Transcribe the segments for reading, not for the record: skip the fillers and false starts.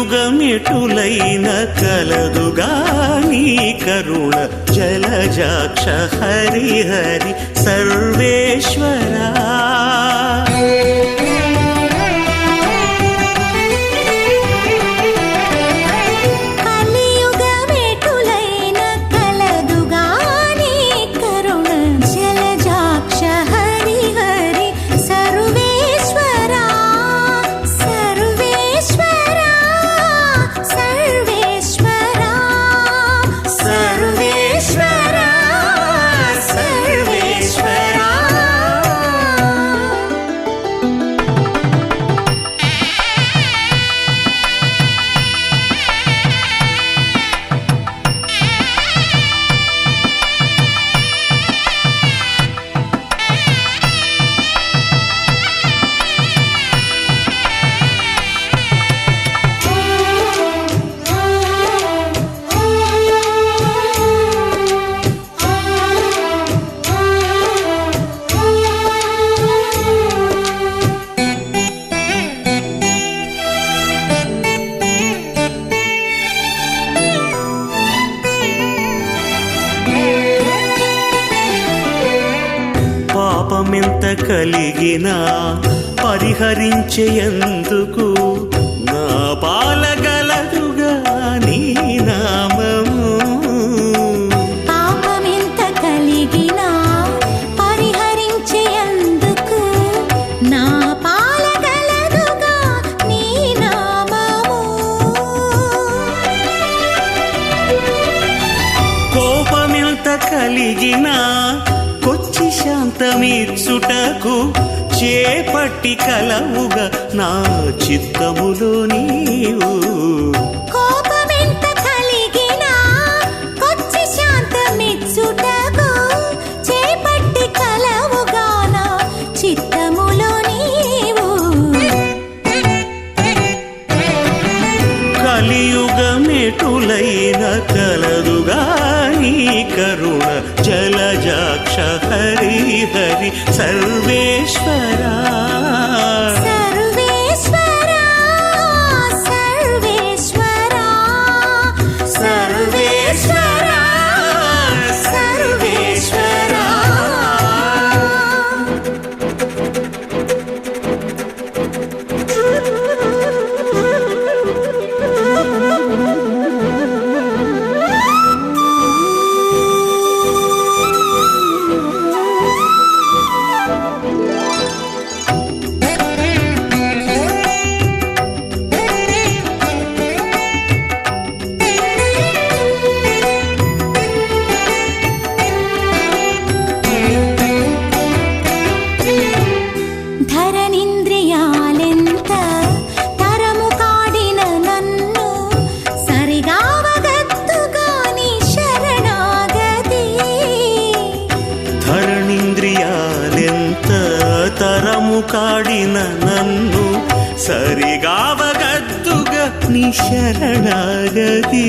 కలియుగమెటులైన కలదుగా నీ కరుణ జలజాక్ష హరి హరి సర్వేశ్వరా పాపమెంత కలిగినా పరిహరించేందుకు నా పాలగలదుగా నీ నామము పాపమెంత కలిగినా పరిహరించేందుకు నా పాలగలదుగా నీ నామము కోపమెంత కలిగినా కొచ్చి శాంతమిచ్చుటకు చేపట్టి కలవుగా నా చిత్తములో నీవు కోపమెంత కలిగినా కొచ్చి శాంతమిచ్చుటకు చేపట్టి కలవుగా నా చిత్తములో నీవు కలియుగమెటులైన కలదుగా నీ కరుణ జలజాక్ష హరి హరి సర్వేశ్వరా సర్వేశ్వరా సర్వేశ్వరా సర్వేశ్వరా సర్వేశ్వరా ధరణింద్రియాలెంత తరము కాడిన నన్ను సరిగావగత్తుగా నీ శరణాగతి ధరణింద్రియాలెంత తరము కాడిన నన్ను సరిగావగద్దుగా నీ శరణాగతి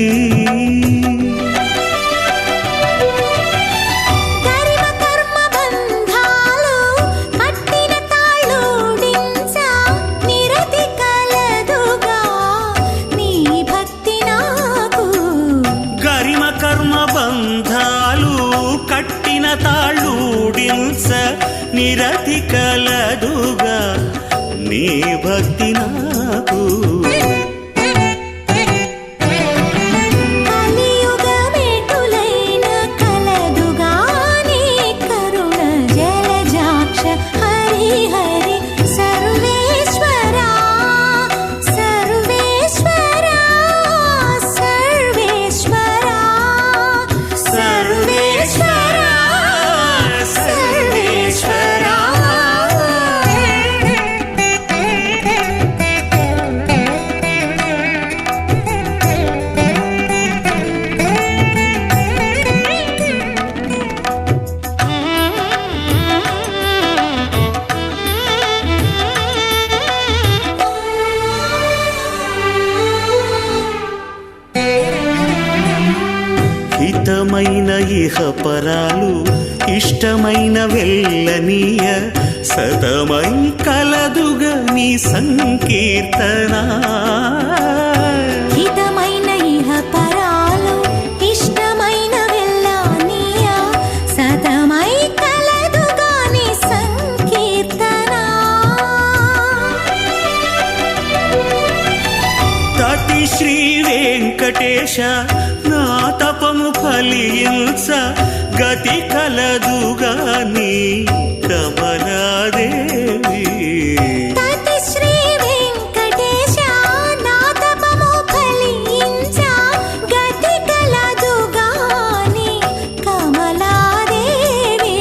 కట్టిన తాళూడించ నిరతి కలదుగా నీ భక్తి నాకు కలియుగమెటులైన కలదుగా నీ కరుణ జలజాక్ష హరి హరి సర్వేశ్వరా సర్వేశ్వరా సర్వేశ్వరా సర్వేశ్వరా సర్వేశ్వరా హితమైన ఇహపరాలు ఇష్టమైన వెళ్ళనీయ సతమై కలదుగా నీ సంకీర్తన శ్రీ వెంకటేశ నా తపము ఫలించ గతి కలదుగాని కమలాదేవి. తతి శ్రీ వెంకటేశ నా తపము ఫలించ గతి కలదుగాని కమలాదేవి.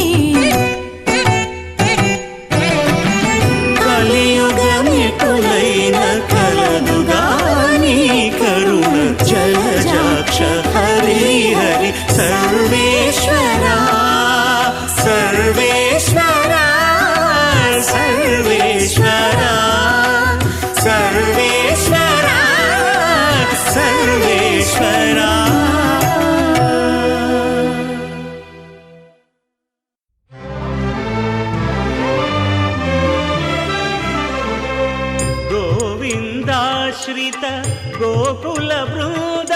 కలియుగమికులైన కలదుగాని కరుణ జలజాక్ష హరి హరి సర్వేశ్వరా సర్వేశ్వరా సర్వేశ్వరా సర్వేశ్వరా సర్వేశ్వరా. గోవిందాశ్రిత గోకుల బృంద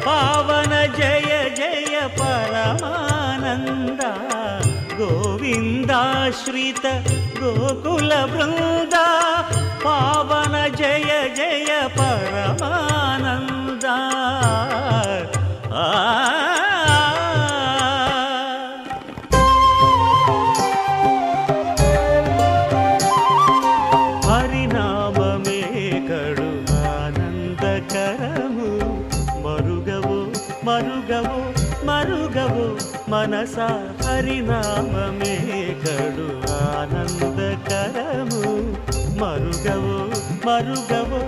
పావన జయ జయ పరమానంద. గోవిందాశ్రిత గోకుల బృంద పావన జయ జయ పరమానంద. హరినామమే కడు ఆనందకరము మరుగవో మరుగవో మరుగవో మనస. హరినామమే కడు ఆనందకరము మరుగవో మరుగవో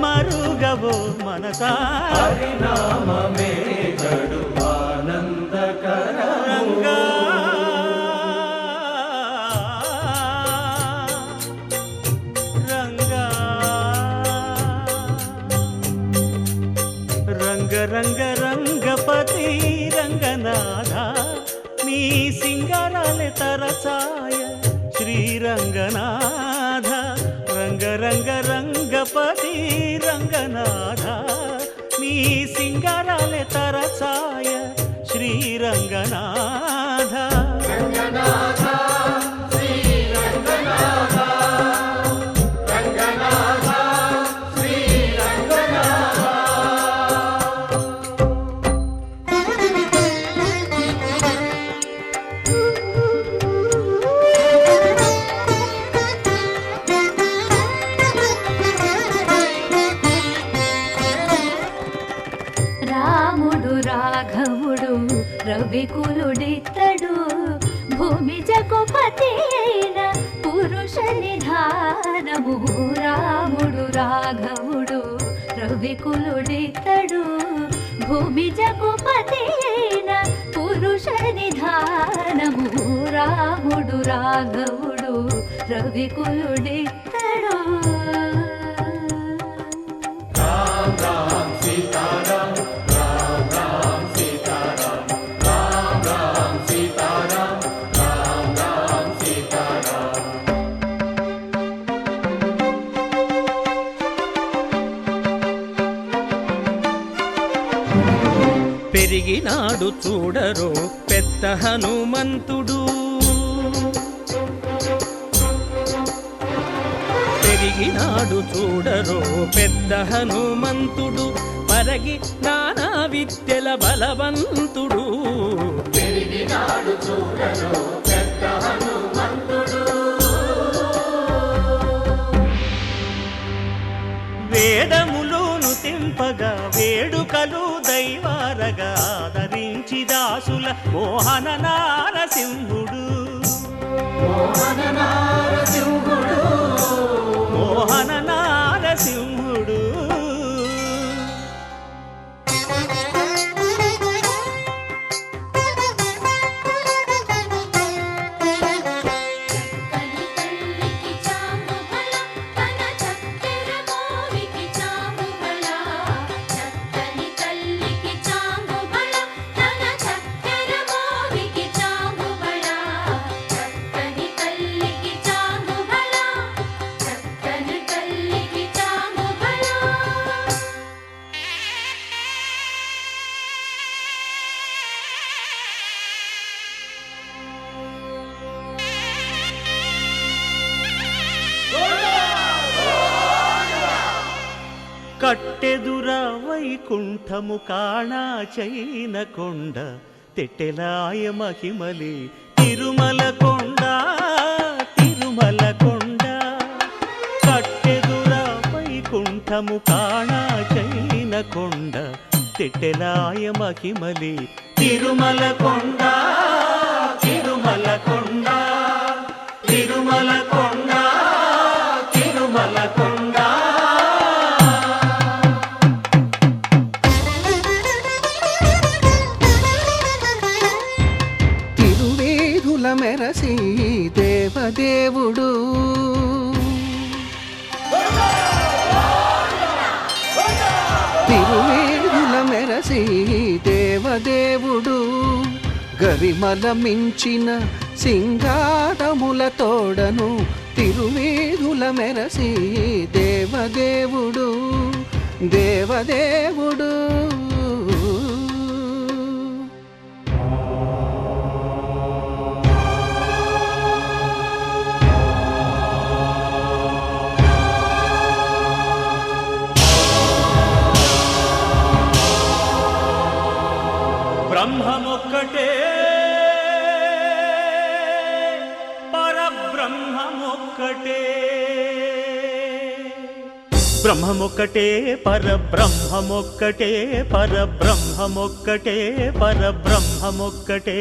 మరుగవో మనస. హరినామమే కడు ఆనందకరము. రంగ రంగ రంగపతి రంగనాథ నీ సింగారాలే తరసాయ శ్రీరంగనాథ. రంగ రంగ రంగపతి రంగనాథ నీ సింగారాలే తరసాయ శ్రీరంగనాథ. రాముడు రాఘవుడు రవికులుడితడు భూమి జగపతి అయిన పురుష నిధానము. రాముడు రాఘవుడు రవికులుడితడు భూమి జగపతి అయిన పురుష నిధానము. రాముడు రాఘవుడు రవికులుడితడు. పెరిగినాడు చూడరో పెద్ద హనుమంతుడు. పెరిగినాడు చూడరో పెద్ద హనుమంతుడు పరగి నానా విద్యల బలవంతుడు. పెరిగినాడు చూడరో పెద్ద హనుమంతుడు. వేదములోను తెంపగా వేడుకలు దైవారగా ఆదరించి దాసుల మోహన నారసింహుడు. మోహన నారసింహుడు. మోహన నారసింహుడు. చాంగు కట్టెదుర వైకుంఠము కాణా చైన కొండ తెట్టెలాయ మహిమలి తిరుమల కొండ తిరుమల కొండ కట్టెదుర వైకుంఠము కాణా చైన కొండ తెట్టెలాయ మహిమలి తిరుమల కొండ తిరుమల కొండ తిరుమల కొండ తిరుమల కొండ తిరువేధుల మెరసి దేవదేవుడు తిరువేధుల మెరసి దేవదేవుడు గరిమల మించిన సింగారముల తోడను తిరువేధుల మెరసి దేవదేవుడు దేవదేవుడు బ్రహ్మమొక్కటే పరబ్రహ్మమొక్కటే బ్రహ్మమొక్కటే పరబ్రహ్మమొక్కటే పరబ్రహ్మమొక్కటే పరబ్రహ్మమొక్కటే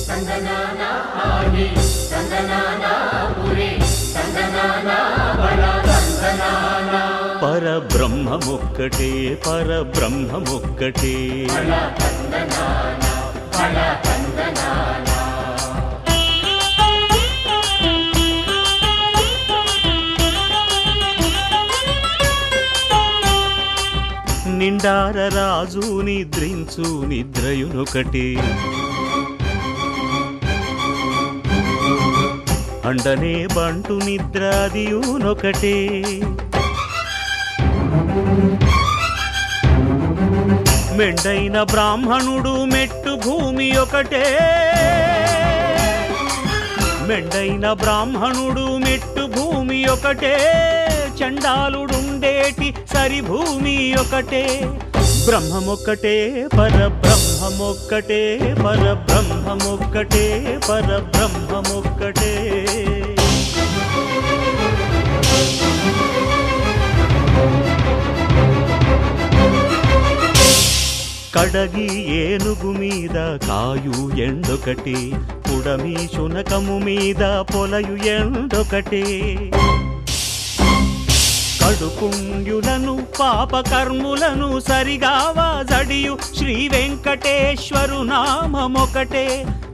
తందనానా ఆగి తందనానా పురి తందనానా బళ తందనానా పరబ్రహ్మమొక్కటే పరబ్రహ్మమొక్కటే బళ తందనానా బళ తందనానా నిండార రాజు నిద్రించు నిద్రయునొకటే అండనే బంటు నిద్రాదియునొకటే మెండైన బ్రాహ్మణుడు మెట్టు భూమి ఒకటే మెండైన బ్రాహ్మణుడు మెట్టు భూమి ఒకటే చండాలుడుండేటి సరి భూమి ఒకటే బ్రహ్మమొక్కటే పరబ్రహ్మమొక్కటే పరబ్రహ్మమొక్కటే పరబ్రహ్మమొక్కటే కడగి ఏనుగు మీద కాయు ఎండొకటి పుడమి శునకము మీద పొలయు ఎండొకటే కడుపుండ్యులను పాపకర్ములను సరిగావా జడియు శ్రీ వెంకటేశ్వరు నామమొకటే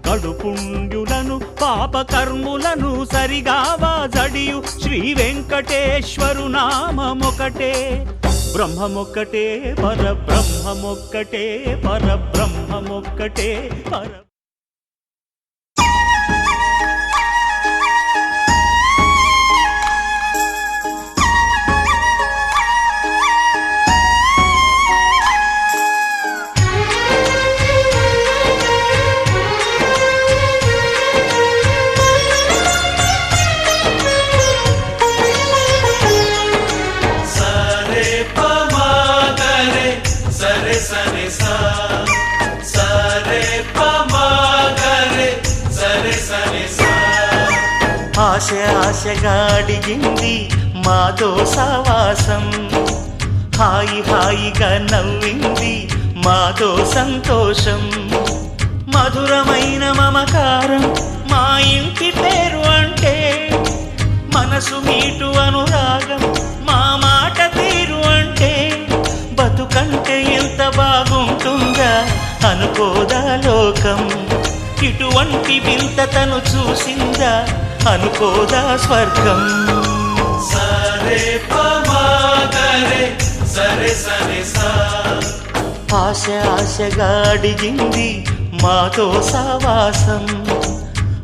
కడుపుండ్యులను పాపకర్ములను సరిగావా జడియు శ్రీ వెంకటేశ్వరు నామమొకటే బ్రహ్మమొక్కటే పరబ్రహ్మమొక్కటే పరబ్రహ్మమొక్కటే పర ఆశ ఆశగా అడిగింది మాతో సావాసం హాయి హాయిగా నవ్వింది మాతో సంతోషం మధురమైన మమకారం మా ఇంటి పేరు అంటే మనసు మీటు అనురాగం మా మాట తీరు అంటే బతుకంటే ఎంత బాగుంటుందా అనుకోదా లోకం ఇటువంటి వింతతను చూసిందా అనుకోదా స్వర్గం సరే పమాగరే సరే సరే సా ఆశ ఆశగా అడిగింది మాతో సావాసం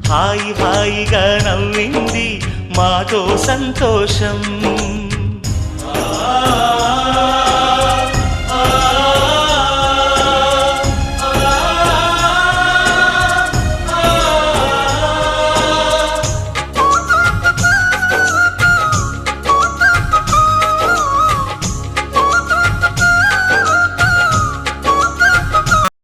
హాయి హాయిగా నవ్వింది మాతో సంతోషం